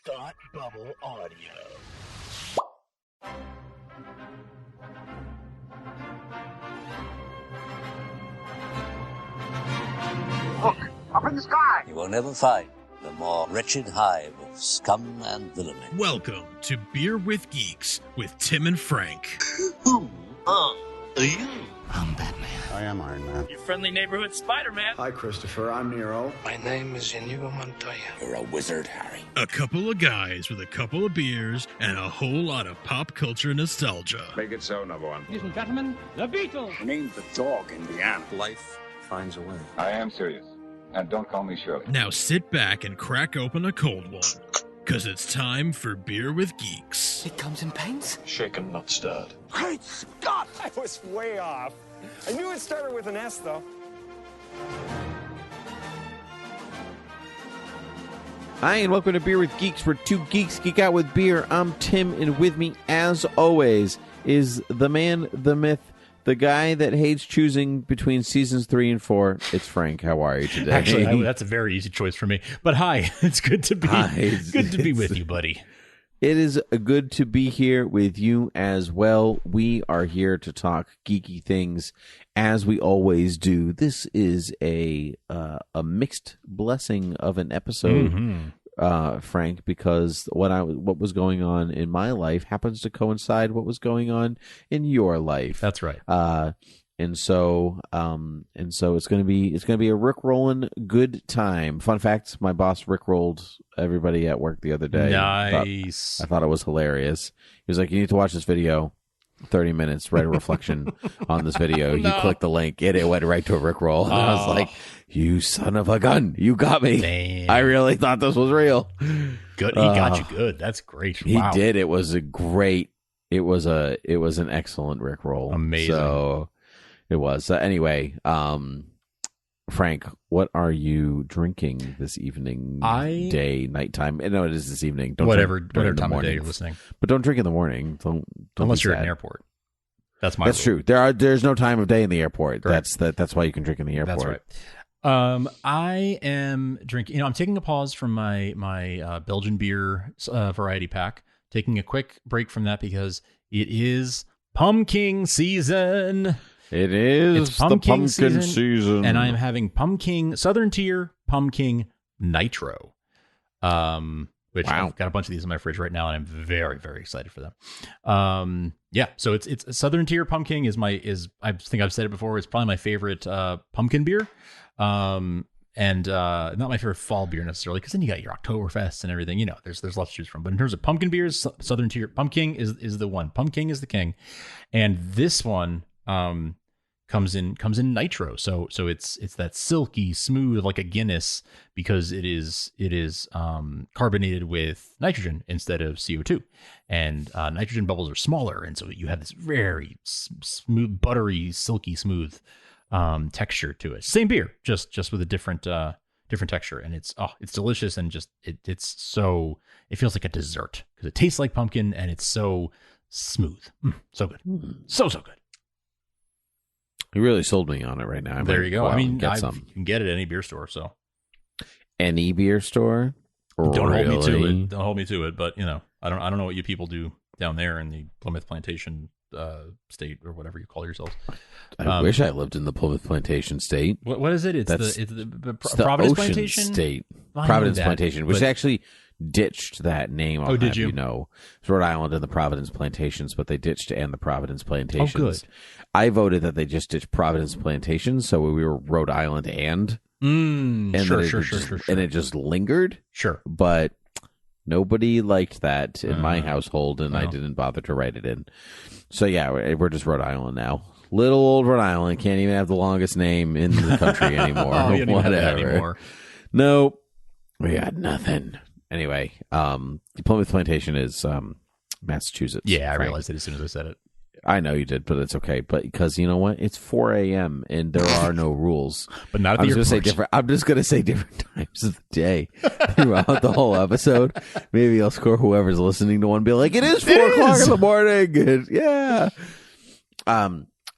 Thought Bubble Audio. Look, up in the sky! You will never find the more wretched hive of scum and villainy. Welcome to Beer with Geeks with Tim and Frank. Who are you? I'm Batman. I am Iron Man. Your friendly neighborhood Spider-Man. Hi, Christopher. I'm Nero. My name is Inigo Montoya. You're a wizard, Harry. A couple of guys with a couple of beers and a whole lot of pop culture nostalgia. Make it so, number one. Ladies and gentlemen, the Beatles. Name the dog in the animal. Life finds a way. I am serious. And don't call me Shirley. Now sit back and crack open a cold one, because it's time for Beer with Geeks. It comes in paints? Shaken, not stirred. Great Scott! I was way off. I knew it started with an S, though. Hi, and welcome to Beer with Geeks, where two geeks geek out with beer. I'm Tim, and with me, as always, is the man, the myth, the guy that hates choosing between seasons 3 and 4. It's Frank. How are you today? Actually, that's a very easy choice for me. But hi, it's good to be with you, buddy. It is good to be here with you as well. We are here to talk geeky things, as we always do. This is a mixed blessing of an episode, Frank, because what was going on in my life happens to coincide what was going on in your life. That's right. And so it's gonna be a Rick-rolling good time. Fun fact: my boss Rick-rolled everybody at work the other day. Nice. I thought it was hilarious. He was like, "You need to watch this video. 30 minutes. Write a reflection on this video." You click the link, it went right to a Rick-roll. And I was like, "You son of a gun! You got me." Damn. I really thought this was real. Good. He got you good. That's great. Wow. He did. It was an excellent Rick-roll. Amazing. So it was. Anyway, Frank, what are you drinking this evening? Nighttime? No, it is this evening. Don't whatever drink time of day you're listening. But don't drink in the morning. Don't unless you're at an airport. That's rule. True. There's no time of day in the airport. Correct. That's why you can drink in the airport. That's right. I am drinking. I'm taking a pause from my Belgian beer variety pack. Taking a quick break from that because it is Pumking season. It's pumpkin season. And I am having Pumking Southern Tier Pumking Nitro. Which I've got a bunch of these in my fridge right now, and I'm very, very excited for them. So it's Southern Tier Pumking is I think I've said it before, it's probably my favorite pumpkin beer. And not my favorite fall beer necessarily, because then you got your Oktoberfest and everything. You know, there's lots to choose from. But in terms of pumpkin beers, Southern Tier Pumking is the one. Pumking is the king, and this one comes in nitro. So it's that silky smooth like a Guinness, because it is carbonated with nitrogen instead of CO2, and nitrogen bubbles are smaller, and so you have this very smooth, buttery, silky smooth texture to it. Same beer, just with a different texture, and it's delicious, and just it feels like a dessert because it tastes like pumpkin and it's so smooth, so good, so good. You really sold me on it right now. There you go. I mean, you can get it at any beer store. So any beer store. Don't hold me to it. Don't hold me to it. But I don't know what you people do down there in the Plymouth Plantation state, or whatever you call yourselves. I wish I lived in the Plymouth Plantation state. What is it? It's the Providence Plantation state. Well, Providence Plantation, which actually ditched that name. Oh, did you? It's Rhode Island and the Providence Plantations, but they ditched and the Providence Plantations. Oh, good. I voted that they just ditched Providence Plantations, so we were Rhode Island and sure. And it just lingered. Sure, but nobody liked that in my household, and I didn't bother to write it in. So yeah, we're just Rhode Island now. Little old Rhode Island can't even have the longest name in the country anymore. You don't even have that anymore. Nope, we got nothing. Anyway, the Plymouth Plantation is Massachusetts. Yeah, I realized it as soon as I said it. I know you did, but it's okay. But because you know what? It's 4 a.m. and there are no rules. But not at the airport. I'm just going to say different times of the day throughout the whole episode. Maybe I'll score whoever's listening to one be like, it is 4 o'clock in the morning. And, yeah.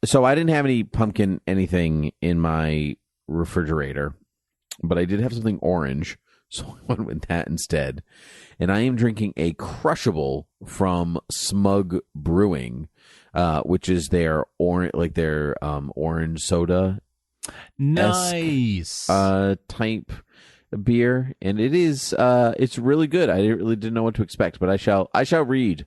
So I didn't have any pumpkin anything in my refrigerator, but I did have something orange. So I went with that instead. And I am drinking a Crushable from Smug Brewing, which is their orange soda. Nice. Type beer, and it is it's really good. I really didn't know what to expect, but I shall read.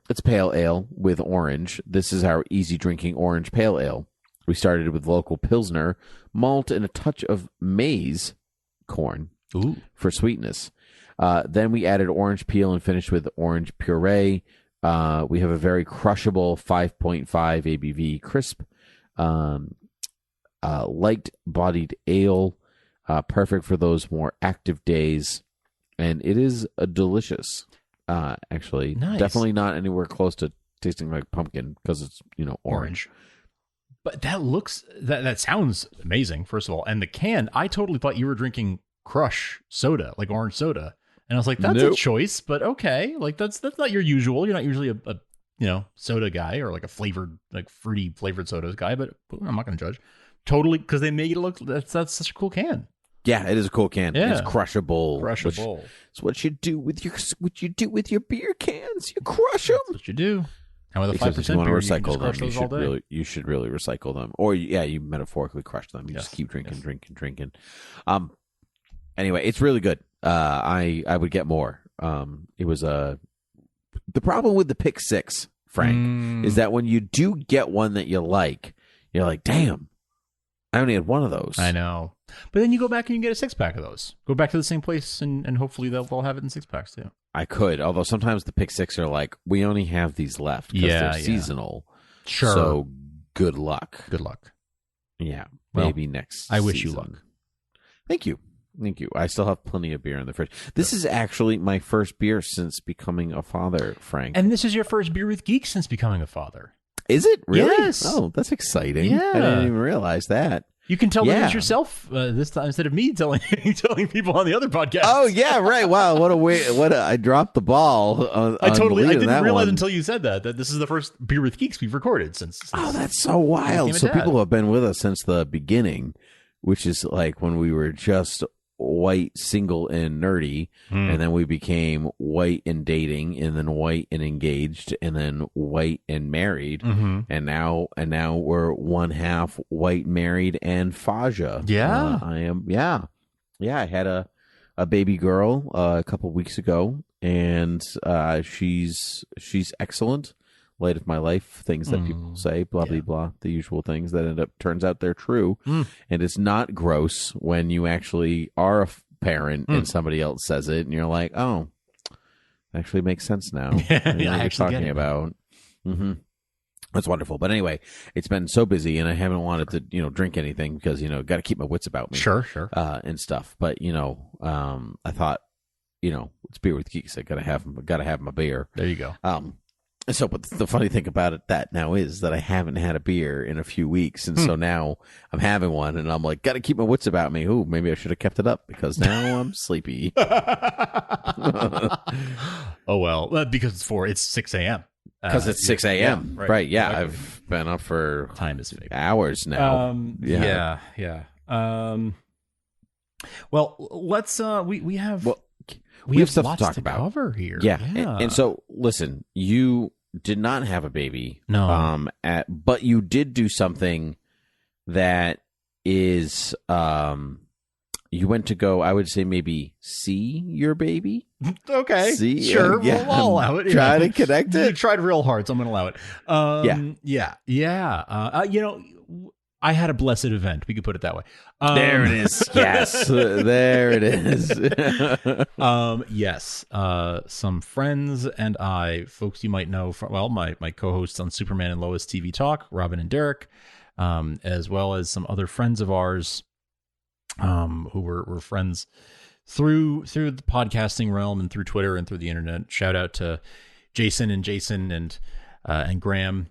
It's pale ale with orange. This is our easy drinking orange pale ale. We started with local Pilsner, malt, and a touch of maize corn for sweetness. Then we added orange peel and finished with orange puree. We have a very crushable 5.5 ABV crisp, light-bodied ale, perfect for those more active days. And it is delicious, actually. Nice. Definitely not anywhere close to tasting like pumpkin because it's, orange. But that sounds amazing, first of all. And the can, I totally thought you were drinking Crush soda, like orange soda. And I was like, that's a choice, but okay. Like that's not your usual. You're not usually a soda guy or like a flavored, like fruity flavored sodas guy, but I'm not going to judge. Totally, because they make it look, that's such a cool can. Yeah, it is a cool can. Yeah. It's crushable. Crushable. It's what you do with your beer cans. You crush them. That's what you do. And with a 5% if you want to beer, recycle them, you should really recycle them. Or you metaphorically crush them. You just keep drinking. Anyway, it's really good. I would get more. It was the problem with the pick six, Frank, is that when you do get one that you like, you're like, damn, I only had one of those. I know. But then you go back and you get a 6-pack of those. Go back to the same place and hopefully they'll have it in 6-packs too. I could, although sometimes the pick six are like, we only have these left because they're seasonal. Sure. So good luck. Good luck. Yeah. Well, maybe next I wish season. you luck. Thank you. I still have plenty of beer in the fridge. This is actually my first beer since becoming a father, Frank. And this is your first beer with Geeks since becoming a father. Is it? Really? Yes. Oh, that's exciting. Yeah. I didn't even realize that. You can tell the news yourself this time instead of me telling people on the other podcast. Oh yeah, right. Wow, I dropped the ball. I didn't realize until you said that this is the first Beer with Geeks we've recorded since. Oh, that's so wild. So people have been with us since the beginning, which is like when we were just white, single, and nerdy, and then we became white and dating, and then white and engaged, and then white and married, and now we're one half white, married, and Faja. Yeah, I am. Yeah. I had a baby girl a couple weeks ago, and she's excellent. Light of my life, things that people say, blah, blah, blah, the usual things that turns out they're true. And it's not gross when you actually are a parent and somebody else says it and you're like, oh, it actually makes sense now. I know what you're talking about. That's wonderful. But anyway, it's been so busy and I haven't wanted to, drink anything because, got to keep my wits about me. Sure. And stuff. But, I thought, it's Beer with Geeks. I got to have my beer. There you go. So, but the funny thing about it that now is that I haven't had a beer in a few weeks, and so now I'm having one, and I'm like, got to keep my wits about me. Ooh, maybe I should have kept it up because now I'm sleepy. Oh well, because it's 6 a.m. Because it's 6 a.m. Yeah, right? Yeah, exactly. I've been up for time is fake. hours now. Yeah. Well, let's we have. Well, we have stuff lots to talk about. Cover here. Yeah. And so, listen, you did not have a baby. No. But you did do something that is, you went to go, I would say maybe see your baby. Okay. See? Sure. We'll allow it. Try to connect it. You tried real hard, so I'm going to allow it. Yeah. I had a blessed event. We could put it that way. There it is. Yes. There it is. Yes. Some friends and I, folks you might know from, my co-hosts on Superman and Lois TV Talk, Robin and Derek, as well as some other friends of ours, who were friends through the podcasting realm and through Twitter and through the internet. Shout out to Jason and Graham.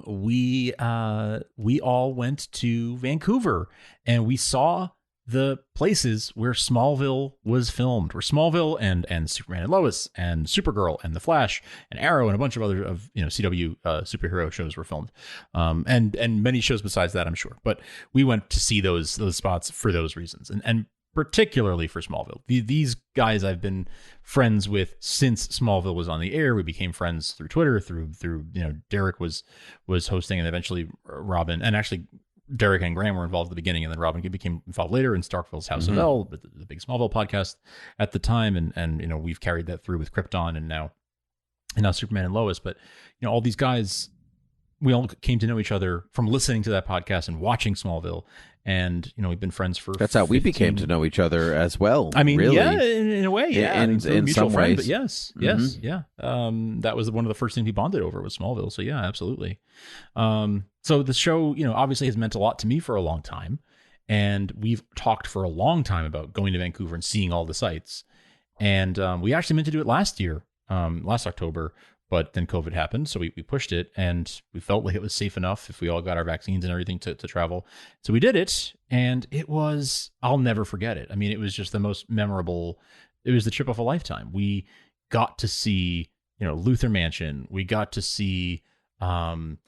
We all went to Vancouver and we saw the places where Smallville was filmed, where Smallville and Superman and Lois and Supergirl and The Flash and Arrow and a bunch of other CW superhero shows were filmed, and many shows besides that, I'm sure. But we went to see those spots for those reasons, and particularly for Smallville. These guys I've been friends with since Smallville was on the air. We became friends through Twitter, through Derek was hosting, and eventually Robin, and actually Derek and Graham were involved at the beginning, and then Robin became involved later in Starkville's House of L, the big Smallville podcast at the time, and we've carried that through with Krypton and now Superman and Lois. But all these guys, we all came to know each other from listening to that podcast and watching Smallville. And, we've been friends for That's how we became to know each other as well. I mean, really. yeah, in a way, yeah. In mutual some friend, ways. but yes, yeah. That was one of the first things we bonded over was Smallville. So, yeah, absolutely. So the show, obviously has meant a lot to me for a long time. And we've talked for a long time about going to Vancouver and seeing all the sites. And we actually meant to do it last year, last October. But then COVID happened, so we pushed it, and we felt like it was safe enough if we all got our vaccines and everything to travel. So we did it, and it was, I'll never forget it. I mean, it was just the most memorable. It was the trip of a lifetime. We got to see, Luthor Mansion. We got to see the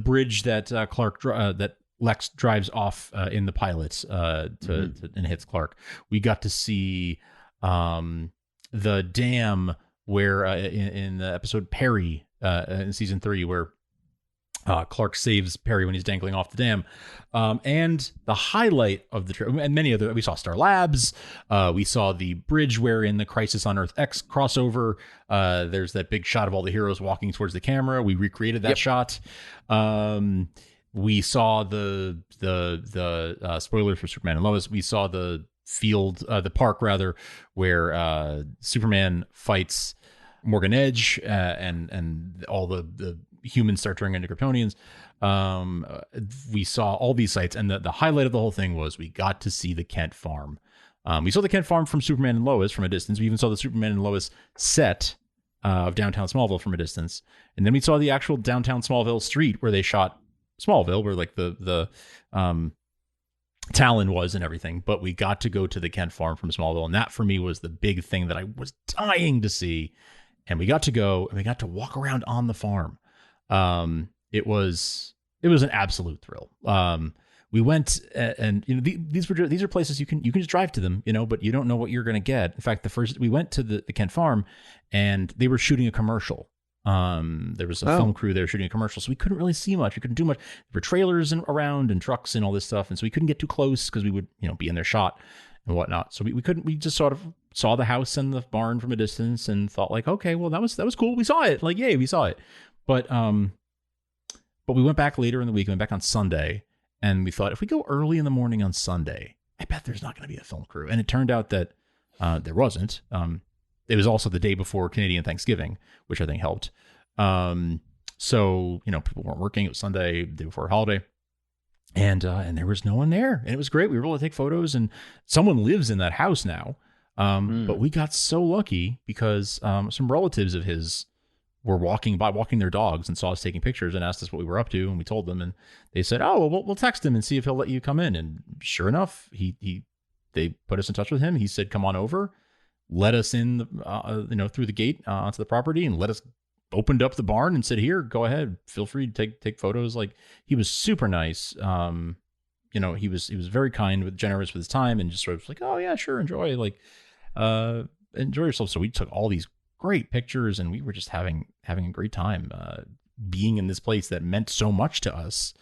bridge that Clark that Lex drives off in the pilot and hits Clark. We got to see the dam where in the episode Perry in season 3, where Clark saves Perry when he's dangling off the dam. And the highlight of the trip, and many other, we saw Star Labs, we saw the bridge where in the Crisis on Earth X crossover, there's that big shot of all the heroes walking towards the camera. We recreated that shot. We saw the spoilers for Superman and Lois. We saw the park rather, where Superman fights Morgan Edge, and all the humans start turning into Kryptonians. We saw all these sites, and the highlight of the whole thing was we got to see the Kent farm. We saw the Kent farm from Superman and Lois from a distance. We even saw the Superman and Lois set of downtown Smallville from a distance, and then we saw the actual downtown Smallville street where they shot Smallville, where like the Talon was and everything. But we got to go to the Kent farm from Smallville, and that for me was the big thing that I was dying to see. And we got to go, and we got to walk around on the farm. It was an absolute thrill. We went, and these are places you can just drive to them, but you don't know what you're going to get. In fact, we went to the Kent farm, and they were shooting a commercial. There was a film crew there shooting a commercial, so we couldn't really see much. We couldn't do much. There were trailers around and trucks and all this stuff, and so we couldn't get too close because we would, be in their shot and whatnot. So we couldn't. We just sort of saw the house and the barn from a distance and thought like, okay, well that was cool. We saw it. Like, yay, we saw it. But we went back later in the week. We went back on Sunday, and we thought if we go early in the morning on Sunday, I bet there's not going to be a film crew. And it turned out that there wasn't. It was also the day before Canadian Thanksgiving, which I think helped. So, people weren't working. It was Sunday, the day before a holiday. And there was no one there. And it was great. We were able to take photos, and someone lives in that house now. But we got so lucky because some relatives of his were walking their dogs and saw us taking pictures and asked us what we were up to. And we told them, and they said, oh, well, we'll text him and see if he'll let you come in. And sure enough, they put us in touch with him. He said, come on over. Let us in, through the gate onto the property, and opened up the barn and said, "Here, go ahead, feel free to take photos." Like, he was super nice. He was very kind, generous with his time, and just sort of like, "Oh yeah, sure, enjoy yourself." So we took all these great pictures, and we were just having a great time being in this place that meant so much to us.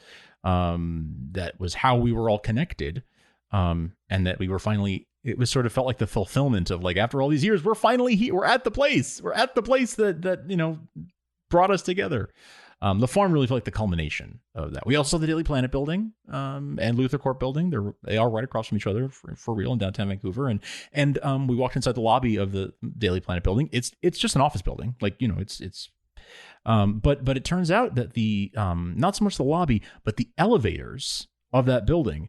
That was how we were all connected, and that we were finally. It was sort of felt like the fulfillment of like, after all these years, we're finally here. We're at the place. We're at the place that brought us together. The farm really felt like the culmination of that. We also saw the Daily Planet building and Luthor Corp building. They are right across from each other for real in downtown Vancouver. And we walked inside the lobby of the Daily Planet building. It's just an office building. Like, but it turns out that the not so much the lobby, but the elevators of that building,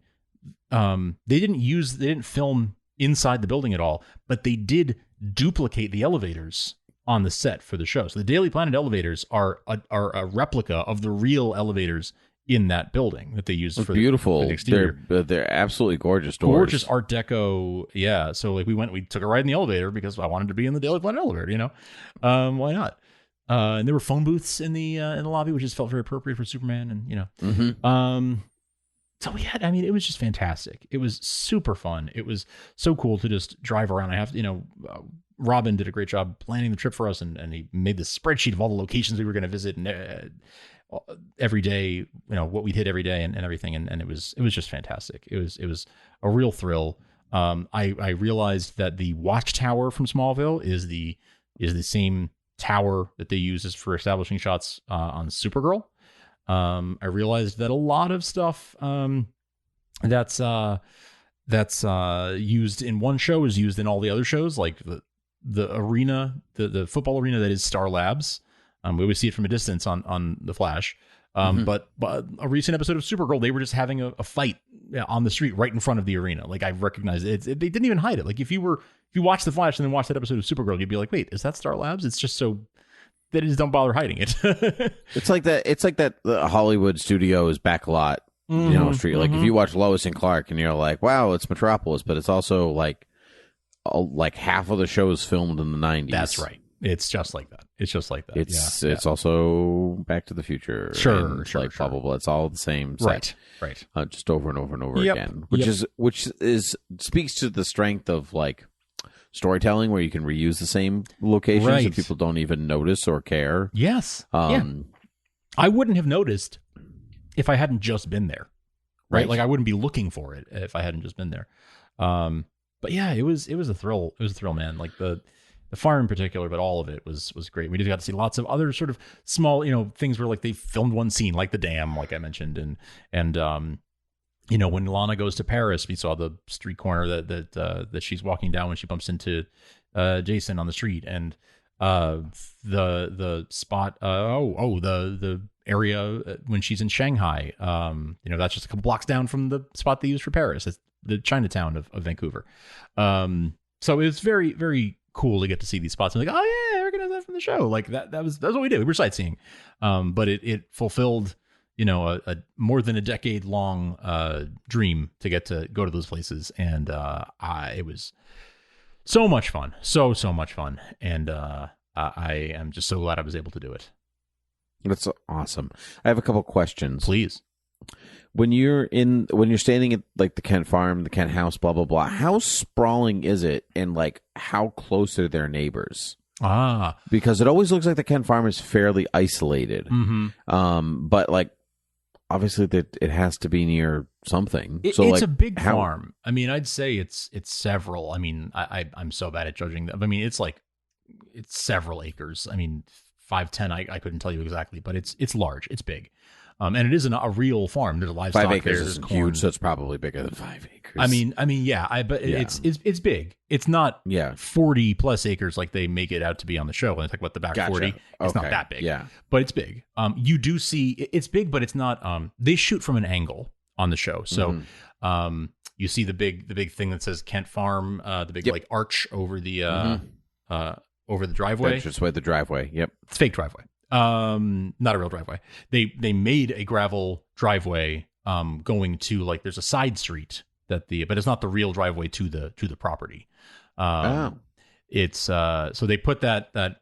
they didn't film inside the building at all, but they did duplicate the elevators on the set for the show. So the Daily Planet elevators are a replica of the real elevators in that building that they used for beautiful. The exterior. They're absolutely gorgeous doors. Gorgeous Art Deco. Yeah. So like we took a ride in the elevator because I wanted to be in the Daily Planet elevator, why not? And there were phone booths in the lobby, which just felt very appropriate for Superman, and So it was just fantastic. It was super fun. It was so cool to just drive around. Robin did a great job planning the trip for us, and he made this spreadsheet of all the locations we were going to visit and every day, what we'd hit every day and everything. And it was just fantastic. It was a real thrill. I realized that the watchtower from Smallville is the same tower that they use for establishing shots on Supergirl. I realized that a lot of stuff that's used in one show is used in all the other shows, like the arena, the football arena that is Star Labs. We always see it from a distance on The Flash. But a recent episode of Supergirl, they were just having a fight on the street right in front of the arena. Like, I recognized it. They didn't even hide it. Like, if you watch The Flash and then watch that episode of Supergirl, you'd be like, wait, is that Star Labs? It's just so they just don't bother hiding it. It's like that the Hollywood Studios backlot, street. Like, if you watch Lois and Clark and you're like, wow, it's Metropolis, but it's also like half of the show is filmed in the 90s. That's right. It's just like that. It's also Back to the Future. Sure. Blah blah blah. It's all the same set. Right. Just over and over and over again. Which speaks to the strength of like storytelling, where you can reuse the same locations and people don't even notice or care. Yes. I wouldn't have noticed if I hadn't just been there. Right. Like, I wouldn't be looking for it if I hadn't just been there. But yeah, it was a thrill. It was a thrill, man. Like the farm in particular, but all of it was great. We just got to see lots of other sort of small, things where like they filmed one scene, like the dam, like I mentioned, and when Lana goes to Paris, we saw the street corner that she's walking down when she bumps into Jason on the street, and the spot, the area when she's in Shanghai, that's just a couple blocks down from the spot they use for Paris. It's the Chinatown of Vancouver. So it was very, very cool to get to see these spots and like, oh yeah, I recognize that from the show. Like that was what we did. We were sightseeing. But it fulfilled, a more than a decade long dream to get to go to those places. And it was so much fun. So much fun. And I am just so glad I was able to do it. That's awesome. I have a couple questions. Please. When you're standing at like the Kent farm, the Kent house, blah blah blah, how sprawling is it, and like how close are their neighbors? Because it always looks like the Kent farm is fairly isolated. But like obviously that it has to be near something. It's like, a big farm. I mean, I'd say it's several. I mean, I'm so bad at judging them. I mean, it's several acres. I mean, 5, 10. I couldn't tell you exactly, but it's large. It's big. And it isn't a real farm. There's livestock. 5 acres there, is huge, so it's probably bigger than 5 acres. I mean, yeah. It's big. It's not 40 plus acres like they make it out to be on the show. When they talk about the back 40, it's not that big. Yeah, but it's big. You do see it's big, but it's not. They shoot from an angle on the show, so you see the big thing that says Kent Farm, the big like arch over the driveway. That's just the driveway. Yep, it's fake driveway. Not a real driveway. They made a gravel driveway going to like there's a side street but it's not the real driveway to the property. It's so they put that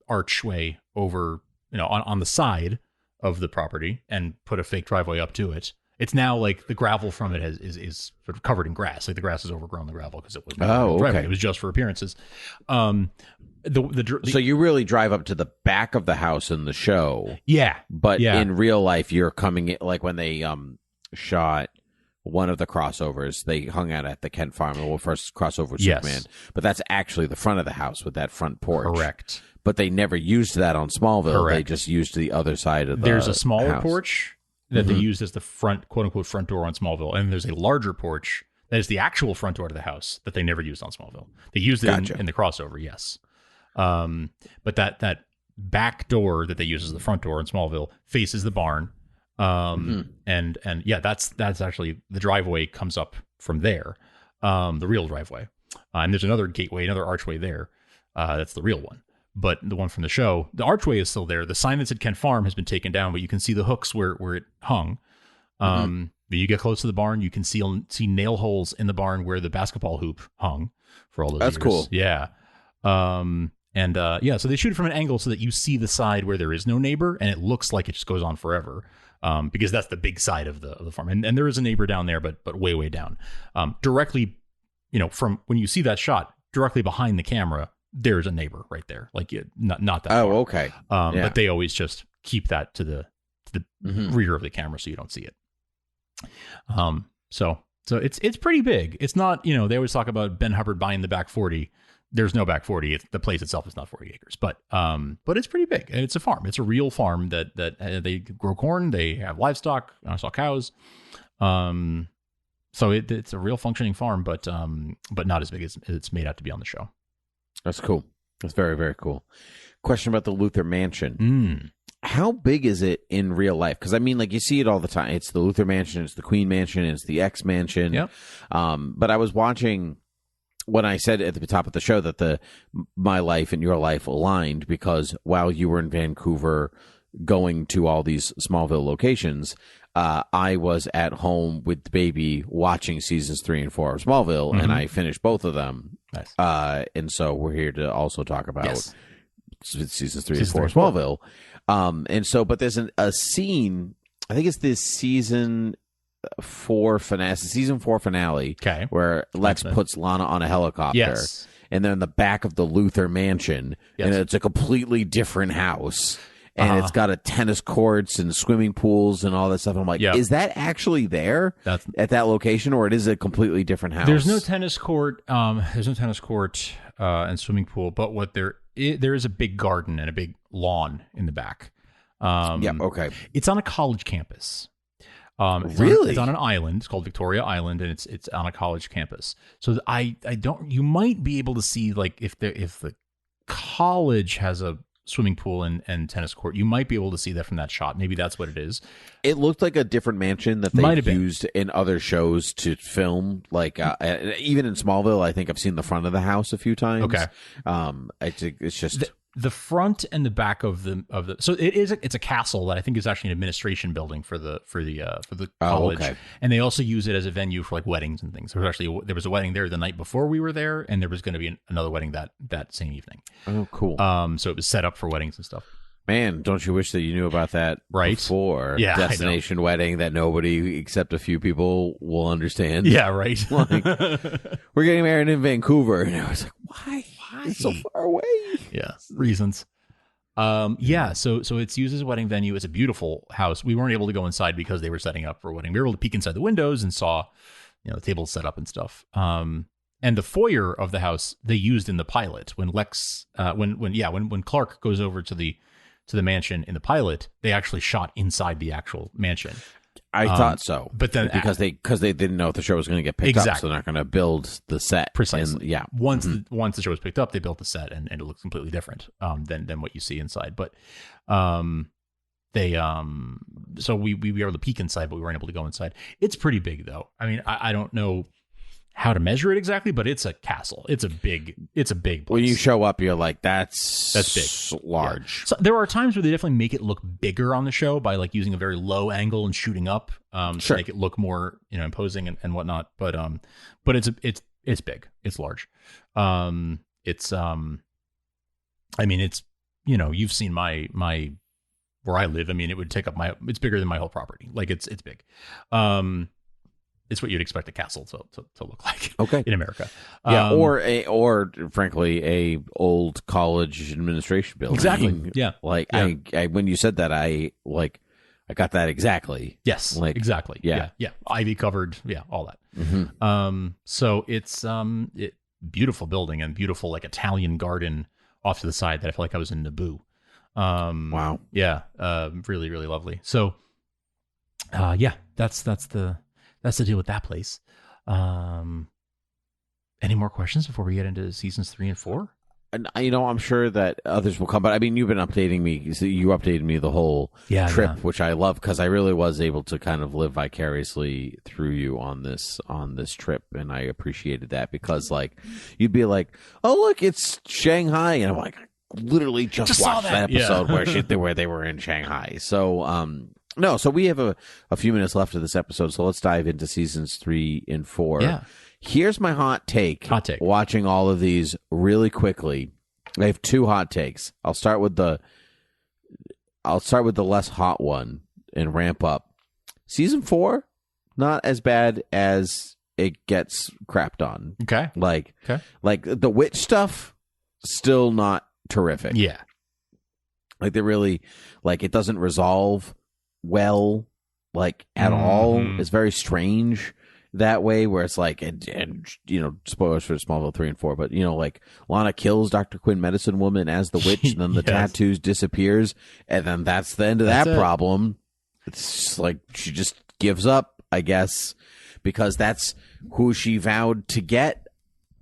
archway over on the side of the property and put a fake driveway up to it. It's now like the gravel from it is sort of covered in grass. Like the grass has overgrown the gravel because it was driveway. It was just for appearances. So you really drive up to the back of the house in the show. Yeah. But in real life, you're coming in, like when they shot one of the crossovers, they hung out at the Kent farm. Well, first crossover with Superman. But that's actually the front of the house with that front porch. Correct. But they never used that on Smallville. Correct. They just used the other side of the There's a smaller house. Porch that they used as the front, quote unquote, front door on Smallville. And there's a larger porch that is the actual front door to the house that they never used on Smallville. They used it in the crossover, yes. But that back door that they use as the front door in Smallville faces the barn. And yeah, that's actually the driveway comes up from there. The real driveway. And there's another gateway, another archway there. That's the real one. But the one from the show, the archway is still there. The sign that said Kent Farm has been taken down, but you can see the hooks where it hung. When you get close to the barn, you can see nail holes in the barn where the basketball hoop hung for all those years. That's cool. Yeah. And so they shoot it from an angle so that you see the side where there is no neighbor, and it looks like it just goes on forever. Because that's the big side of the farm, and there is a neighbor down there, but way down. Directly, from when you see that shot, directly behind the camera, there's a neighbor right there, like not that. Oh, far. Okay. But they always just keep that to the rear of the camera so you don't see it. So it's pretty big. It's not, they always talk about Ben Hubbard buying the back 40. There's no back 40. The place itself is not 40 acres, but it's pretty big, and it's a farm. It's a real farm that they grow corn. They have livestock. I saw cows. So it's a real functioning farm, but not as big as it's made out to be on the show. That's cool. That's very, very cool. Question about the Luther Mansion. How big is it in real life? Because, I mean, like, you see it all the time. It's the Luther Mansion, it's the Queen Mansion, it's the X Mansion. Yep. But I was watching when I said at the top of the show that my life and your life aligned, because while you were in Vancouver going to all these Smallville locations, I was at home with the baby watching seasons 3 and 4 of Smallville, and I finished both of them. Nice. And so we're here to also talk about seasons 3 and 4 of 3 and 4. Smallville. And so, but there's a scene, I think it's this season 4 finale, okay, where Lex puts Lana on a helicopter. Yes. And they're in the back of the Luther Mansion, and it's a completely different house. And it's got a tennis courts and swimming pools and all that stuff. I'm like, is that actually there at that location, or it is a completely different house? There's no tennis court. And swimming pool, but there is a big garden and a big lawn in the back. Okay. It's on a college campus. Really? It's on an island. It's called Victoria Island, and it's on a college campus. So I don't. You might be able to see, like, if the college has a swimming pool and tennis court, you might be able to see that from that shot. Maybe that's what it is. It looked like a different mansion that they've used in other shows to film. Like even in Smallville, I think I've seen the front of the house a few times. Okay. It's just the front and the back of the so it's a castle that I think is actually an administration building for the college. Okay. And they also use it as a venue for like weddings and things. There was a wedding there the night before we were there, and there was going to be another wedding that same evening. Oh, cool. So it was set up for weddings and stuff. Man, don't you wish that you knew about that before? Yeah, destination wedding that nobody except a few people will understand. Yeah, right. Like, we're getting married in Vancouver, and I was like, why? It's so far away. Yeah, reasons. So it's used as a wedding venue. It's a beautiful house. We weren't able to go inside because they were setting up for a wedding. We were able to peek inside the windows and saw, the tables set up and stuff. And the foyer of the house they used in the pilot when Lex, when Clark goes over to the mansion in the pilot, they actually shot inside the actual mansion. I thought so, but then because they didn't know if the show was going to get picked up, so they're not going to build the set precisely. And, once the show was picked up, they built the set, and it looks completely different than what you see inside. But so we were able to peek inside, but we weren't able to go inside. It's pretty big, though. I mean, I don't know how to measure it exactly, but it's a castle. It's a big place. When you show up, you're like, that's big, large. Yeah. So there are times where they definitely make it look bigger on the show by like using a very low angle and shooting up to make it look more imposing and whatnot. But it's big. It's large. You've seen my where I live. I mean, it would take up it's bigger than my whole property. Like it's big. It's what you'd expect a castle to look like. Okay. In America. Or frankly, a old college administration building. Exactly. Yeah. Like I when you said that, I got that exactly. Yes. Like exactly. Yeah. Ivy covered. Yeah. All that. Mm-hmm. So it's beautiful building and beautiful like Italian garden off to the side that I feel like I was in Naboo. Wow. Yeah. Really, really lovely. So, that's the deal with that place. Any more questions before we get into seasons 3 and 4? And I'm sure that others will come, but I mean, you've been updating me. So you updated me the whole trip, which I love because I really was able to kind of live vicariously through you on this trip, and I appreciated that because like you'd be like, "Oh, look, it's Shanghai," and I'm like, I literally just watched that episode where they were in Shanghai. So no, so we have a few minutes left of this episode, so let's dive into seasons 3 and 4. Yeah. Here's my hot take. Watching all of these really quickly. I have two hot takes. I'll start with the less hot one and ramp up. Season 4, not as bad as it gets crapped on. Okay. Like the witch stuff, still not terrific. Yeah. Like they really, like, it doesn't resolve well, like, at all. It's very strange that way, where it's like, and you know, spoilers for Smallville 3 and 4, but, you know, like, Lana kills Dr. Quinn Medicine Woman as the witch, and then the tattoos disappears, and then that's the end of that problem. It's just like, she just gives up, I guess, because that's who she vowed to get,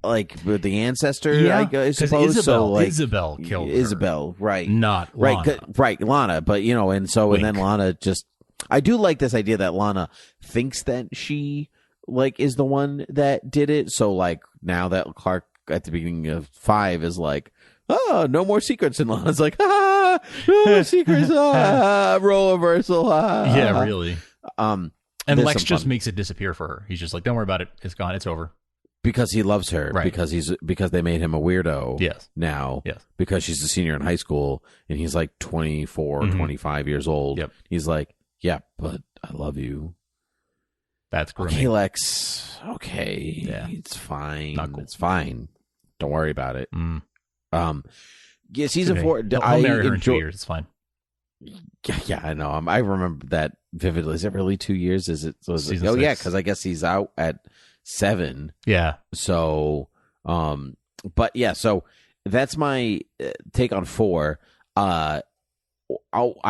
like, with the ancestor, I suppose. Isabel killed her. Isabel, right. Not Lana. Right, Lana, but, you know, and so, Wink. and then Lana just, I do like this idea that Lana thinks that she, like, is the one that did it. So, like, now that Clark at the beginning of 5 is like, oh, no more secrets, and Lana's like, no more secrets, role reversal, Yeah, really. And Lex just makes it disappear for her. He's just like, don't worry about it. It's gone. It's over. Because he loves her, right. because they made him a weirdo. Yes. Now, yes. Because she's a senior in high school and he's like 24 or 25 years old. Yep. He's like, yeah, but I love you. That's grooming. Okay, Lex. Okay, it's fine. Not cool. It's fine. Don't worry about it. Yeah, season okay. 4. I'll marry her in 2 years. It's fine. Yeah, I know. I remember that vividly. Is it really 2 years? Is it? Season 6. Yeah, because I guess he's out at 7. Yeah. So, but yeah, so that's my take on 4. I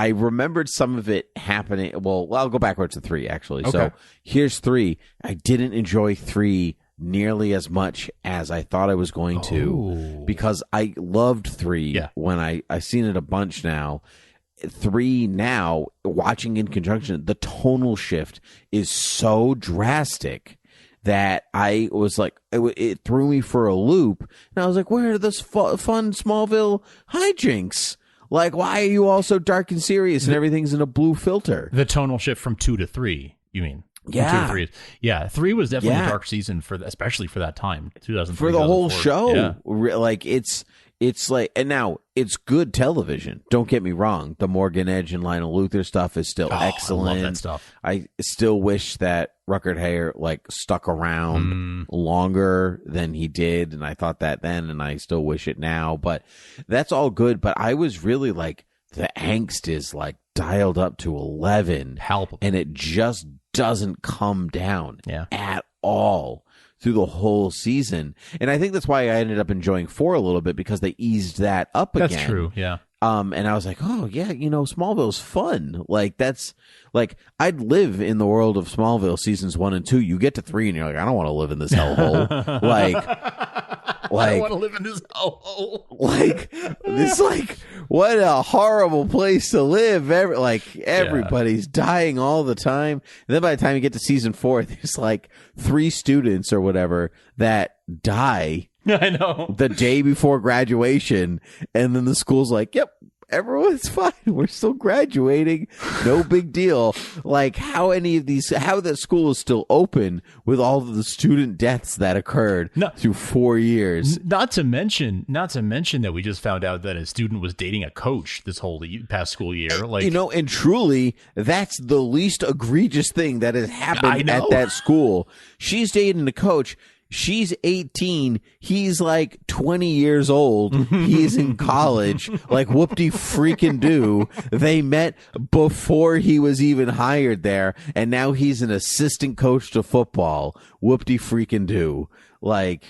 remembered some of it happening. Well, I'll go backwards to 3, actually. Okay. So here's 3. I didn't enjoy 3 nearly as much as I thought I was going to, because I loved 3 when I seen it a bunch now. 3 now, watching in conjunction, the tonal shift is so drastic that I was like, it threw me for a loop. And I was like, where are those fun Smallville hijinks? Like, why are you all so dark and serious and everything's in a blue filter? The tonal shift from 2 to 3, you mean? Yeah. 2 to 3. Yeah, 3 was definitely a dark season, especially for that time, 2003. For the whole show. Yeah. Like, it's like, and now it's good television. Don't get me wrong. The Morgan Edge and Lionel Luthor stuff is still excellent. I love that stuff. I still wish that Ruckert Hayer like stuck around longer than he did, and I thought that then, and I still wish it now. But that's all good. But I was really like, the angst is like dialed up to 11, palpable, and it just doesn't come down at all through the whole season. And I think that's why I ended up enjoying 4 a little bit, because they eased that up again. That's true, yeah. And I was like, oh, yeah, you know, Smallville's fun. Like, that's, like, I'd live in the world of Smallville seasons 1 and 2. You get to 3 and you're like, I don't want to live in this hellhole. I don't want to live in this hellhole. Like, this, like, what a horrible place to live. Everybody's dying all the time. And then by the time you get to season 4, there's like 3 students or whatever that die. I know. The day before graduation, and then the school's like, yep, everyone's fine. We're still graduating. No big deal. Like, how the school is still open with all of the student deaths that occurred through 4 years. Not to mention that we just found out that a student was dating a coach this whole past school year. Like, you know, and truly, that's the least egregious thing that has happened at that school. She's dating a coach. She's 18. He's like 20 years old. He's in college. Like, whoop-de freaking do. They met before he was even hired there, and now he's an assistant coach to football. Whoop-de freaking do. Like,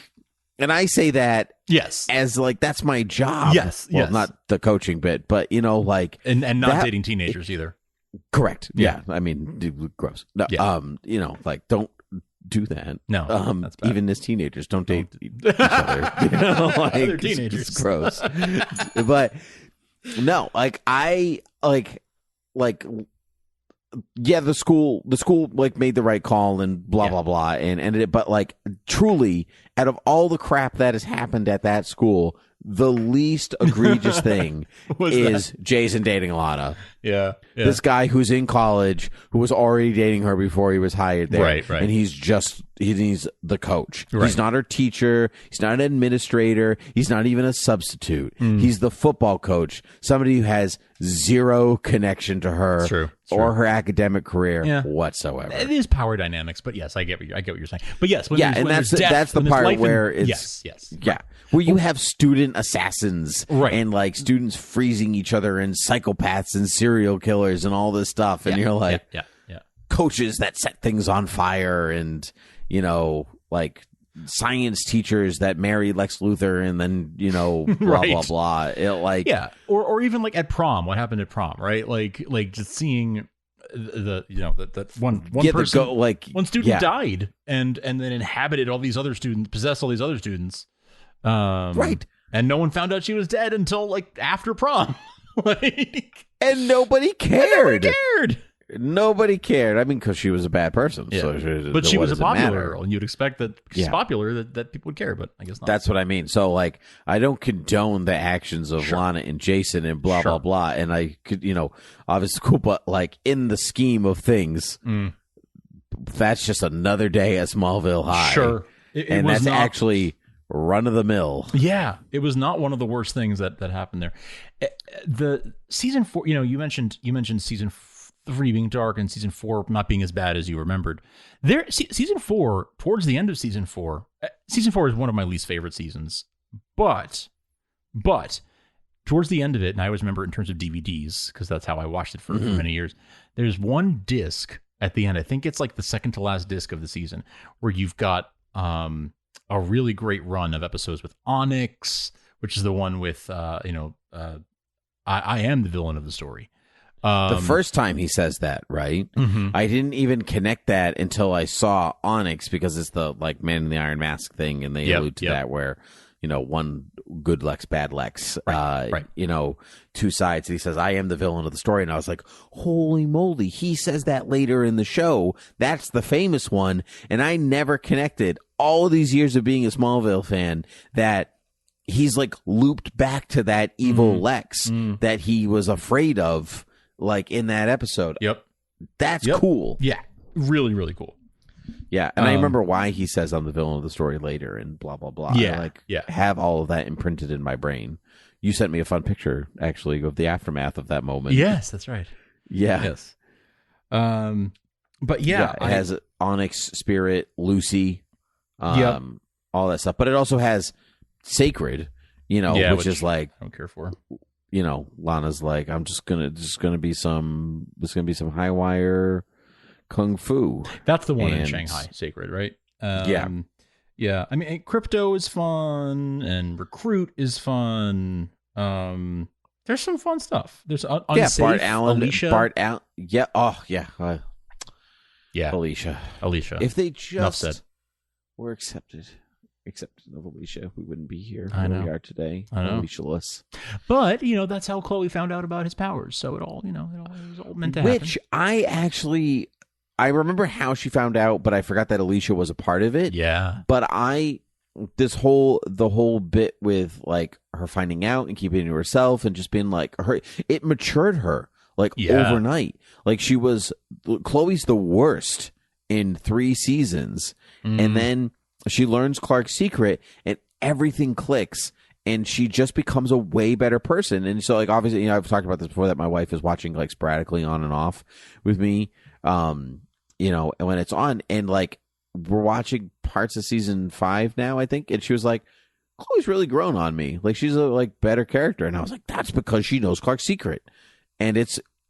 and I say that as like, that's my job. Well, not the coaching bit, but, you know, like, and not dating teenagers either. Correct. Yeah. I mean, gross. No, you know, like, don't do that. No, that's bad. Even as teenagers, don't date each other. You know, like, other teenagers. It's gross. But no, like, I like yeah, the school like made the right call and blah blah blah, and ended it. But like, truly, out of all the crap that has happened at that school, the least egregious thing is Jason dating Lana. Yeah. This guy who's in college, who was already dating her before he was hired there. Right. And he's just he's the coach. Right. He's not her teacher. He's not an administrator. He's not even a substitute. He's the football coach, somebody who has zero connection to her or her academic career whatsoever. It is power dynamics, but yes, I get what you're saying. But yes, that's the part where it's where you have student assassins and like students freezing each other and psychopaths and serial killers and all this stuff, and you're like, coaches that set things on fire, and like science teachers that marry Lex Luthor and then blah blah blah. It or even like at prom, what happened at prom, right? Like just seeing that one person, one student died and then inhabited all these other students, possessed all these other students, right? And no one found out she was dead until like after prom, and nobody cared. Nobody cared. I mean, because she was a bad person. Yeah. So but she was a popular girl, and you'd expect that she's popular, that people would care, but I guess not. That's what I mean. So, like, I don't condone the actions of Lana and Jason and blah, blah, blah. And I could, obviously cool, but, like, in the scheme of things, that's just another day at Smallville High. Sure. And that's actually run of the mill. Yeah. It was not one of the worst things that happened there. The season 4, you mentioned season 3 being dark and season 4 not being as bad as you remembered. Season 4, towards the end of season 4 is one of my least favorite seasons. But towards the end of it, and I always remember it in terms of DVDs because that's how I watched it for many years. There's one disc at the end. I think it's like the second to last disc of the season where you've got a really great run of episodes with Onyx, which is the one with I am the villain of the story. The first time he says that, right? I didn't even connect that until I saw Onyx, because it's the like Man in the Iron Mask thing, and they allude to that where one good Lex, bad Lex, right. Two sides. And he says, "I am the villain of the story," and I was like, "Holy moly!" He says that later in the show. That's the famous one, and I never connected all of these years of being a Smallville fan that he's like looped back to that evil Lex that he was afraid of. Like in that episode. Yep. That's cool. Yeah. Really, really cool. Yeah. And I remember why he says I'm the villain of the story later and blah, blah, blah. Yeah. I have all of that imprinted in my brain. You sent me a fun picture, actually, of the aftermath of that moment. Yes, that's right. Yeah. Yes. But yeah. It has Onyx, Spirit, Lucy, all that stuff. But it also has Sacred, which is like. I don't care for. Lana's like, it's gonna be some high wire kung fu. That's the one in Shanghai, Sacred, right? Yeah. I mean, Crypto is fun, and Recruit is fun. There's some fun stuff. There's Unsafe, Bart Allen, Alicia. Alicia. If they just were accepted of Alicia, we wouldn't be here where we are today. I know. Alicia-less. But, that's how Chloe found out about his powers. So it all was all meant to happen. Which I remember how she found out, but I forgot that Alicia was a part of it. Yeah. But the whole bit with like her finding out and keeping it to herself and just being like it matured her overnight. Like Chloe's the worst in 3 seasons. And then she learns Clark's secret and everything clicks and she just becomes a way better person. And so like, obviously, I've talked about this before that my wife is watching like sporadically on and off with me, and when it's on, and like we're watching parts of season 5 now, I think. And she was like, Chloe's really grown on me. Like she's a like better character. And I was like, that's because she knows Clark's secret.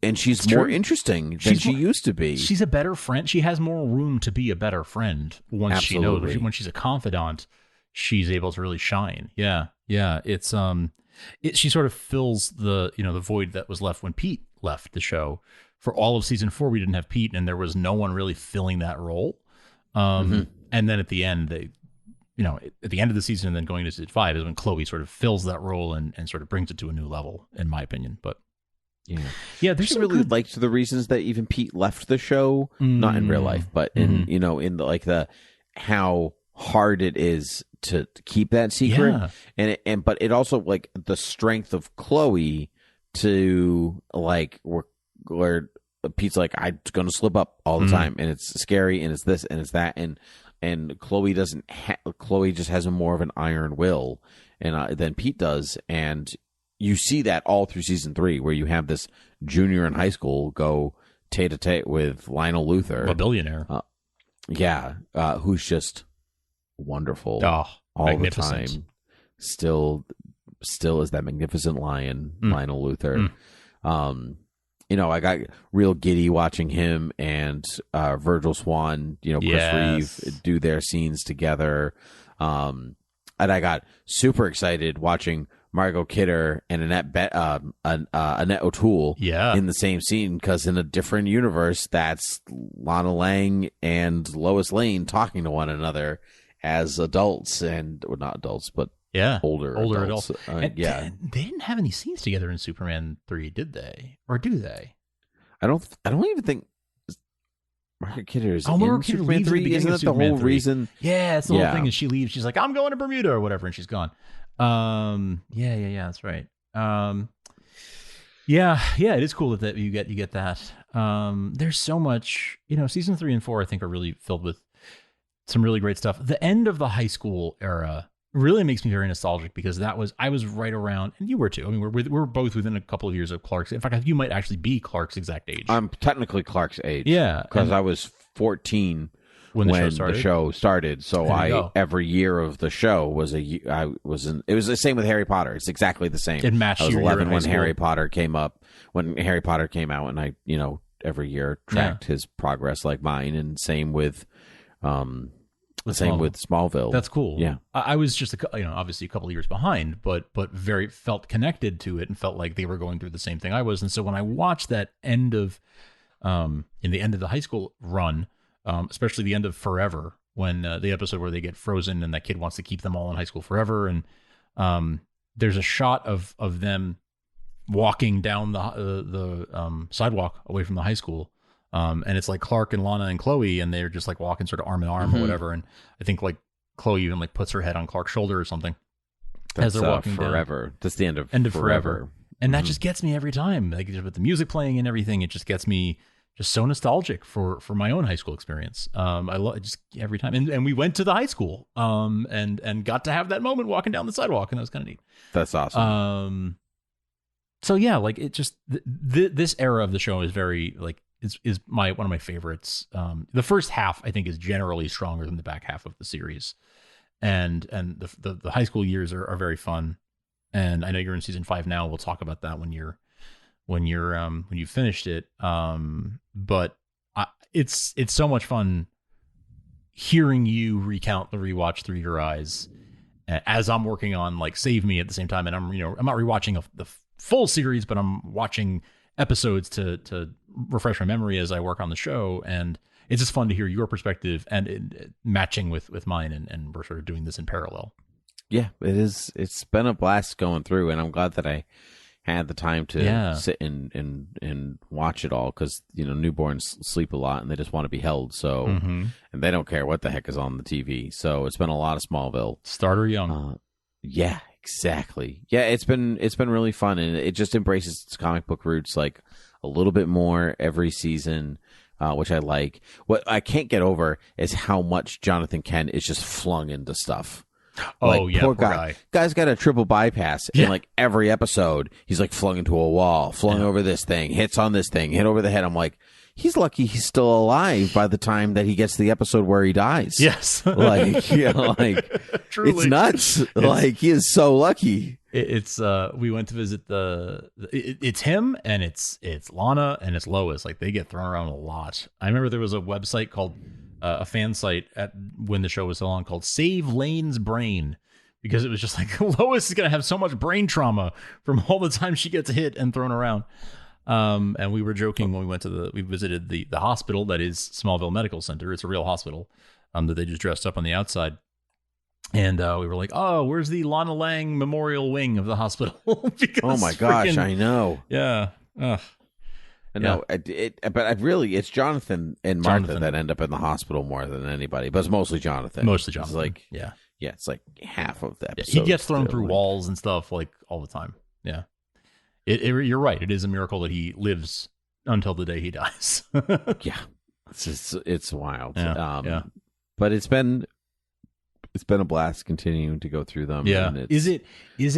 And she's more interesting than she used to be. She's a better friend. She has more room to be a better friend once she knows. When she's a confidant, she's able to really shine. Yeah. It's she sort of fills the the void that was left when Pete left the show. For all of season 4, we didn't have Pete, and there was no one really filling that role. And then at the end, at the end of the season, and then going to season 5 is when Chloe sort of fills that role and sort of brings it to a new level, in my opinion. But. Yeah. There's really good... liked the reasons that even Pete left the show, not in real life, but in in the how hard it is to keep that secret, but it also like the strength of Chloe to like where Pete's like, I'm going to slip up all the time, and it's scary, and it's this and it's that, and and Chloe doesn't. Chloe just has a more of an iron will, and than Pete does, and you see that all through season 3, where you have this junior in high school go tete-a-tete with Lionel Luthor, a billionaire. Who's just wonderful all the time. Still is that magnificent lion, Lionel Luthor. I got real giddy watching him and Virgil Swan, Chris Reeve do their scenes together. And I got super excited watching Margot Kidder and Annette O'Toole in the same scene, because in a different universe, that's Lana Lang and Lois Lane talking to one another as adults, and well, not adults, but older adults. They didn't have any scenes together in Superman 3, did they? Or do they? I don't even think Margaret Kidder is in Margaret Kidder Superman 3. Isn't that the whole reason? Yeah, it's the whole thing. And she leaves. She's like, I'm going to Bermuda or whatever, and she's gone. Yeah, that's right. It is cool that you get that. There's so much, season 3 and 4 I think are really filled with some really great stuff. The end of the high school era really makes me very nostalgic, because I was right around, and you were too. I mean, we're both within a couple of years of Clark's. In fact, you might actually be Clark's exact age. I'm technically Clark's age. Yeah, because I was 14 when the show started. So every year of the show was it was the same with Harry Potter. It's exactly the same. It matched. I was your 11 year when Harry Potter came up. When Harry Potter came out, and I every year tracked his progress like mine, and same with Smallville. That's cool. Yeah, I was just obviously a couple of years behind, but very felt connected to it and felt like they were going through the same thing I was. And so when I watched that end of in the end of the high school run, especially the end of Forever, when the episode where they get frozen and that kid wants to keep them all in high school forever, and there's a shot of them walking down the sidewalk away from the high school. And it's like Clark and Lana and Chloe, and they're just like walking sort of arm in arm or whatever. And I think like Chloe even like puts her head on Clark's shoulder or something as they're walking Forever. down. That's the end of Forever. And that just gets me every time. Like with the music playing and everything, it just gets me just so nostalgic for my own high school experience. I love it just every time. And we went to the high school and got to have that moment walking down the sidewalk, and that was kind of neat. That's awesome. So yeah, like it just this era of the show is very like is one of my favorites. The first half I think is generally stronger than the back half of the series, and the high school years are very fun. And I know you're in season 5 now. We'll talk about that when you finished it. But it's so much fun hearing you recount the rewatch through your eyes as I'm working on like Save Me at the same time, and I'm not rewatching the full series, but I'm watching episodes to refresh my memory as I work on the show, and it's just fun to hear your perspective and matching with mine, and we're sort of doing this in parallel. Yeah, it is. It's been a blast going through, and I'm glad that I had the time to sit and watch it all, because newborns sleep a lot and they just want to be held. So, and they don't care what the heck is on the TV. So it's been a lot of Smallville. Starter young. Yeah, exactly. Yeah, it's been really fun, and it just embraces its comic book roots like a little bit more every season, which I like. What I can't get over is how much Jonathan Kent is just flung into stuff. Poor guy. Guy's got a triple bypass in like every episode. He's like flung into a wall, flung over this thing, hits on this thing, hit over the head. I'm like, he's lucky he's still alive by the time that he gets to the episode where he dies. Yes. Like, truly. It's nuts. Like, he is so lucky. It's we went to visit it's him, and it's Lana, and it's Lois. Like, they get thrown around a lot. I remember there was a website called a fan site when the show was still on called Save Lane's Brain, because it was just like Lois is gonna have so much brain trauma from all the time she gets hit and thrown around. And we were joking when we visited the hospital that is Smallville Medical Center. It's a real hospital that they just dressed up on the outside. And we were like, oh, where's the Lana Lang Memorial Wing of the hospital? Because oh my gosh, I know. Yeah. I know. But it's Jonathan and Martha that end up in the hospital more than anybody. But it's mostly Jonathan. Mostly Jonathan. It's like, yeah, it's like half of the episode. He gets thrown through walls and stuff like all the time. Yeah. You're right. It is a miracle that he lives until the day he dies. Yeah. It's wild. Yeah. but it's been a blast continuing to go through them. Yeah. And Is it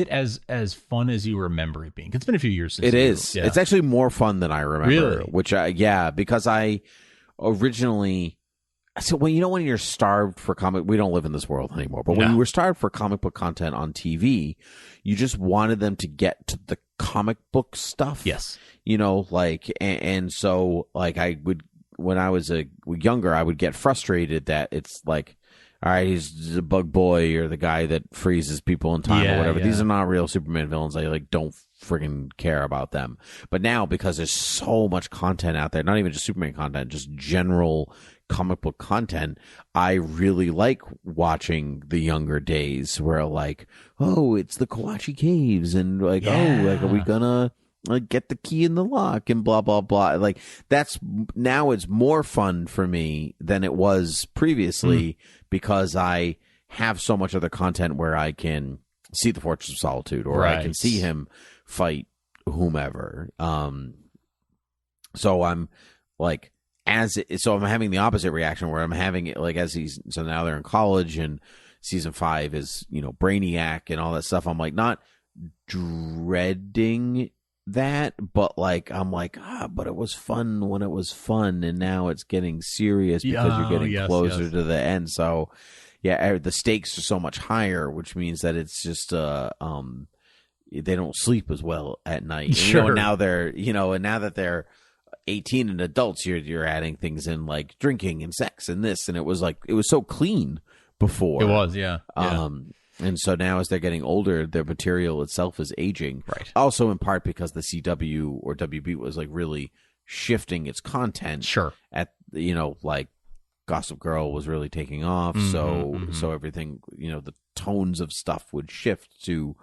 as fun as you remember it being? It's been a few years since it is. Yeah. It's actually more fun than I remember. Really? Because I originally. So when you're starved for comic, we don't live in this world anymore. But when you were starved for comic book content on TV, you just wanted them to get to the comic book stuff. Yes. And so I would, when I was younger, I would get frustrated that it's like, all right, he's the Bug Boy or the guy that freezes people in time or whatever. Yeah. These are not real Superman villains. I don't friggin' care about them. But now, because there's so much content out there, not even just Superman content, just general comic book content, I really like watching the younger days where it's the Kawachi Caves and are we gonna get the key in the lock and blah blah blah. Now it's more fun for me than it was previously because I have so much other content where I can see the Fortress of Solitude or I can see him fight whomever. So I'm so I'm having the opposite reaction where I'm having it so now they're in college and season 5 is, Brainiac and all that stuff. I'm not dreading that, but but it was fun when it was fun, and now it's getting serious because you're getting closer to the end. So the stakes are so much higher, which means that it's just they don't sleep as well at night. Sure. And now that they're 18 and adults, you're adding things in like drinking and sex and this, and it was so clean before. It was, yeah. And so now as they're getting older, their material itself is aging. Right. Also in part because the CW or WB was really shifting its content. Sure. At Gossip Girl was really taking off, so everything, the tones of stuff would shift to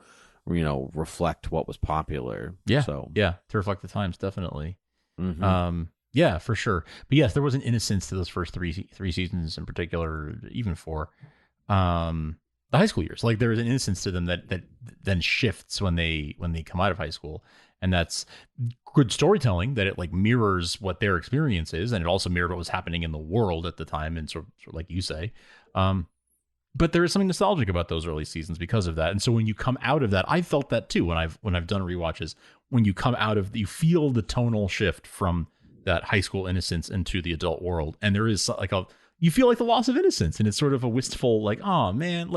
reflect what was popular. Yeah. So to reflect the times, definitely. Mm-hmm. Yeah, for sure. But yes, there was an innocence to those first three seasons in particular, even 4. The high school years. There is an innocence to them that then shifts when they come out of high school, and that's good storytelling. That it mirrors what their experience is, and it also mirrored what was happening in the world at the time, and sort of like you say. But there is something nostalgic about those early seasons because of that. And so when you come out of that, I felt that too when I've done rewatches. When you come out of, you feel the tonal shift from that high school innocence into the adult world, and there is you feel like the loss of innocence, and it's sort of a wistful, oh man,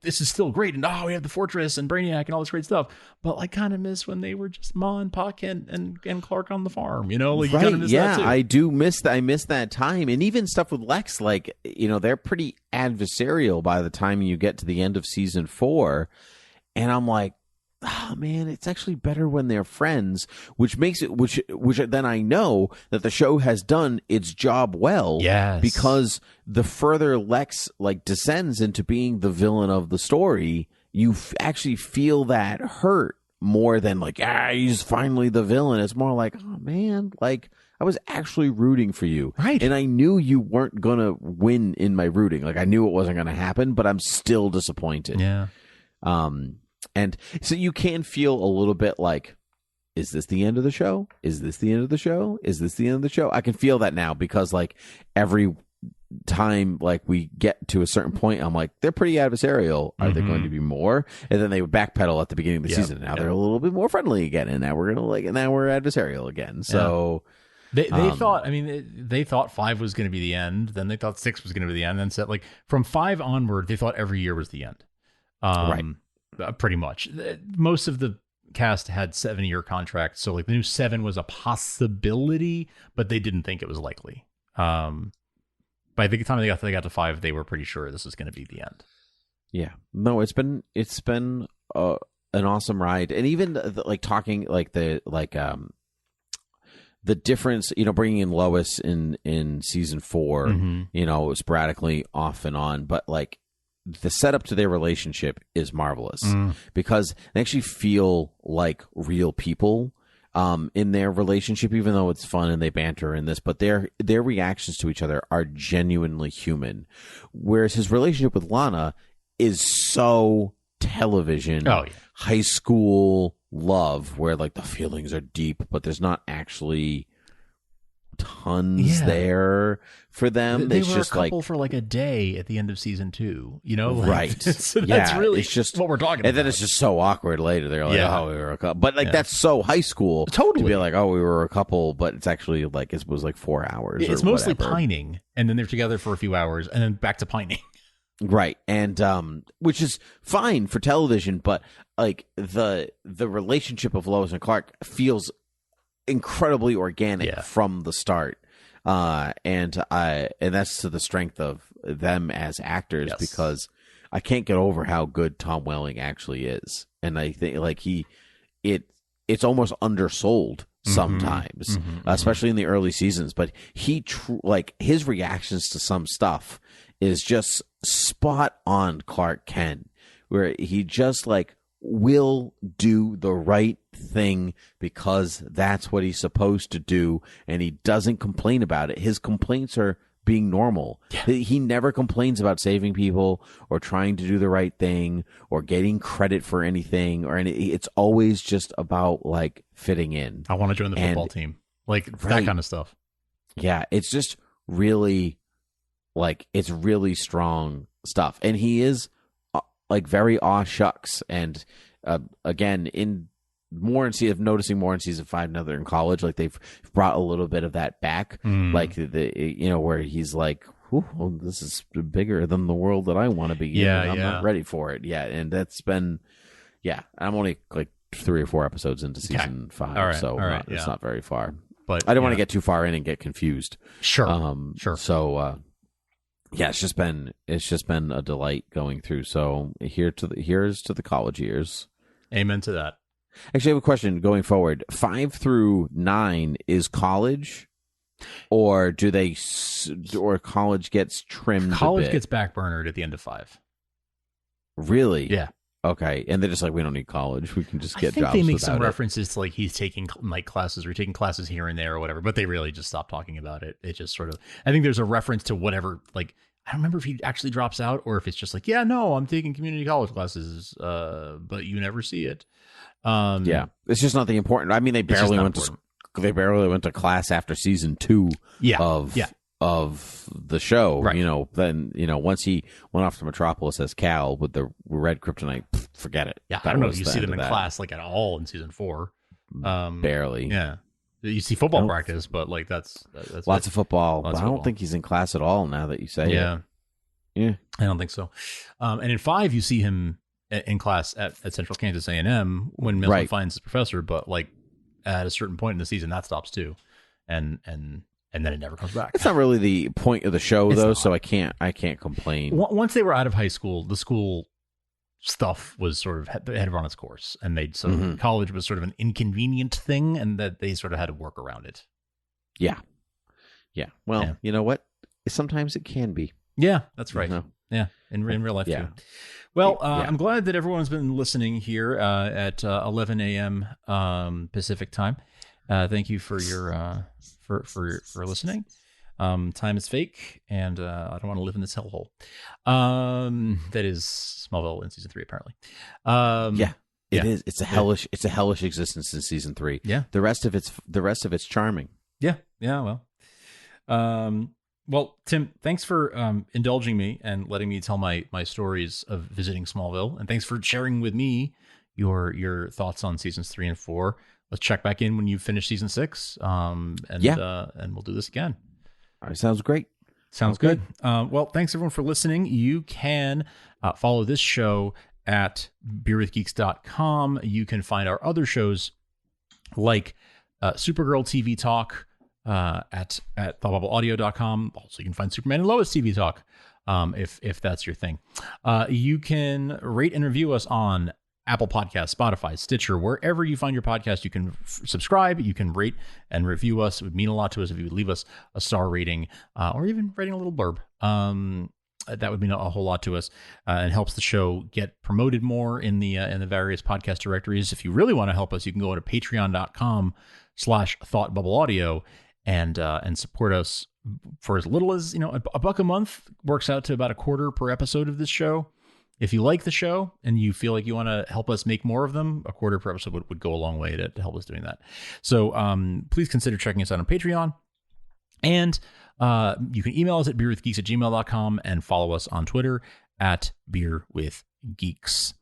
this is still great, and we have the Fortress and Brainiac and all this great stuff, but kind of miss when they were just Ma and Puck and Clark on the farm, you kind of miss that too. I do miss that. I miss that time, and even stuff with Lex, they're pretty adversarial by the time you get to the end of season 4, and I'm like, oh man, it's actually better when they're friends, which makes it, which then I know that the show has done its job well. Yes. Because the further Lex descends into being the villain of the story, you actually feel that hurt more than he's finally the villain. It's more oh man, I was actually rooting for you. Right. And I knew you weren't gonna win in my rooting. I knew it wasn't gonna happen, but I'm still disappointed. Yeah. And so you can feel a little bit is this the end of the show? Is this the end of the show? Is this the end of the show? I can feel that now because every time we get to a certain point, I'm they're pretty adversarial. Are there going to be more? And then they would backpedal at the beginning of the season. Now they're a little bit more friendly again, and now we're gonna now we're adversarial again. So they thought, they thought 5 was going to be the end. Then they thought 6 was going to be the end. Then said from 5 onward, they thought every year was the end. Right. Pretty much. Most of the cast had 7-year contracts, so the new 7 was a possibility, but they didn't think it was likely. By the time they got to 5, they were pretty sure this was going to be the end. Yeah, no, it's been an awesome ride, and even talking the difference, bringing in Lois in season 4, sporadically off and on, but the setup to their relationship is marvelous because they actually feel like real people in their relationship, even though it's fun and they banter in this, but their reactions to each other are genuinely human. Whereas his relationship with Lana is so television, high school love, where the feelings are deep, but there's not actually tons there for them. They it's were just a couple for like a day at the end of season 2, you know? Like, right. So that's really it's just what we're talking about. And then it's just so awkward later. They're like, oh, we were a couple. But like that's so high school. Totally. To be like, oh, we were a couple, but it's actually like it was like 4 hours. It's or mostly whatever. pining, and then they're together for a few hours, and then back to pining. Right. And which is fine for television, but like the relationship of Lois and Clark feels incredibly organic from the start. And that's to the strength of them as actors, because I can't get over how good Tom Welling actually is. And I think like it's almost undersold sometimes, especially in the early seasons, but like his reactions to some stuff is just spot on Clark Kent, where he just like will do the right thing because that's what he's supposed to do, and he doesn't complain about it. His complaints are being normal. He never complains about saving people or trying to do the right thing or getting credit for anything or it's always just about like fitting in. I want to join the football team. Like that kind of stuff. Yeah, it's just really like it's really strong stuff. And he is like very aw shucks. And again, noticing more in season 5 now they're in college, like they've brought a little bit of that back, like where he's like, well, this is bigger than the world that I want to be in. I'm not ready for it yet. And that's been, I'm only like 3 or 4 episodes into season 5, all right, so all right, it's not very far. But I don't want to get too far in and get confused. Sure. So it's just been a delight going through. So here's to the college years. Amen to that. Actually, I have a question going forward. 5 through 9 is college, or or college gets trimmed? College gets backburnered at the end of 5. Really? Yeah. Okay, and they're just like, we don't need college. We can just get jobs. I think they make some without it. references to like he's taking night classes or taking classes here and there or whatever, but they really just stop talking about it. It just sort of, I think there's a reference to whatever, like, I don't remember if he actually drops out or if it's just like, I'm taking community college classes, but you never see it. It's just nothing important. I mean, they barely went to class after season 2 of the show. Right. Then once he went off to Metropolis as Cal with the red kryptonite, forget it. Yeah, I don't know if you see them in class like at all in season 4. Barely. Yeah. You see football practice, but like that's lots of football. I don't think he's in class at all now that you say it. Yeah. I don't think so. And in 5, you see him in class at Central Kansas A&M when Milton finds his professor, but like at a certain point in the season that stops too, and then it never comes back. It's not really the point of the show though, so I can't complain. Once they were out of high school, the school stuff was sort of had run its course, and college was sort of an inconvenient thing, and that they sort of had to work around it. Yeah. Well, you know what? Sometimes it can be. Yeah, that's right. Yeah, in real life too. Well, I'm glad that everyone's been listening here at 11 a.m. Pacific time. Thank you for your for listening. Time is fake, and I don't want to live in this hellhole. That is Smallville in season 3, apparently. It is. It's a hellish existence in season 3. Yeah. The rest of it's charming. Yeah. Well. Well, Tim, thanks for indulging me and letting me tell my stories of visiting Smallville, and thanks for sharing with me your thoughts on seasons 3 and 4. Let's check back in when you finish season 6, and we'll do this again. All right, sounds great. Sounds good. Well, thanks everyone for listening. You can follow this show at beerwithgeeks.com. You can find our other shows like Supergirl TV Talk at thoughtbubbleaudio.com. Also, you can find Superman and Lois TV Talk if that's your thing. You can rate and review us on Apple Podcasts, Spotify, Stitcher, wherever you find your podcast. You can subscribe, you can rate and review us. It would mean a lot to us if you would leave us a star rating or even writing a little blurb. That would mean a whole lot to us and helps the show get promoted more in the various podcast directories. If you really want to help us, you can go to patreon.com/thoughtbubbleaudio and support us for as little as $1 a month. Works out to about $0.25 per episode of this show. If you like the show and you feel like you want to help us make more of them, $0.25 per episode would go a long way to help us doing that. So please consider checking us out on Patreon. And you can email us at beerwithgeeks@gmail.com and follow us on Twitter at beerwithgeeks.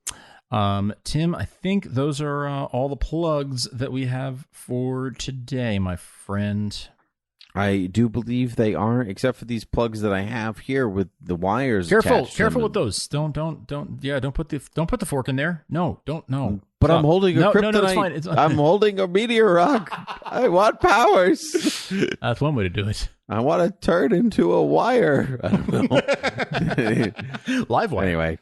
Tim, I think those are all the plugs that we have for today, my friend. I do believe they are, except for these plugs that I have here with the wires. Careful with those. Don't put the fork in there. No, don't. No. But I'm holding a kryptonite. No, it's fine. It's fine. I'm holding a meteor rock. I want powers. That's one way to do it. I want to turn into a wire. I don't know. Live wire. Anyway.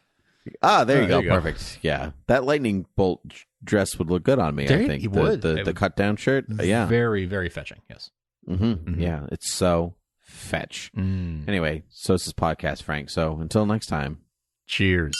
There you go. Perfect. Yeah. That lightning bolt dress would look good on me, I think. It would. The cut down shirt. Yeah. Very, very fetching. Yes. Mm-hmm. Yeah. It's so fetch. Anyway, so this is Podcast Frank. So until next time. Cheers.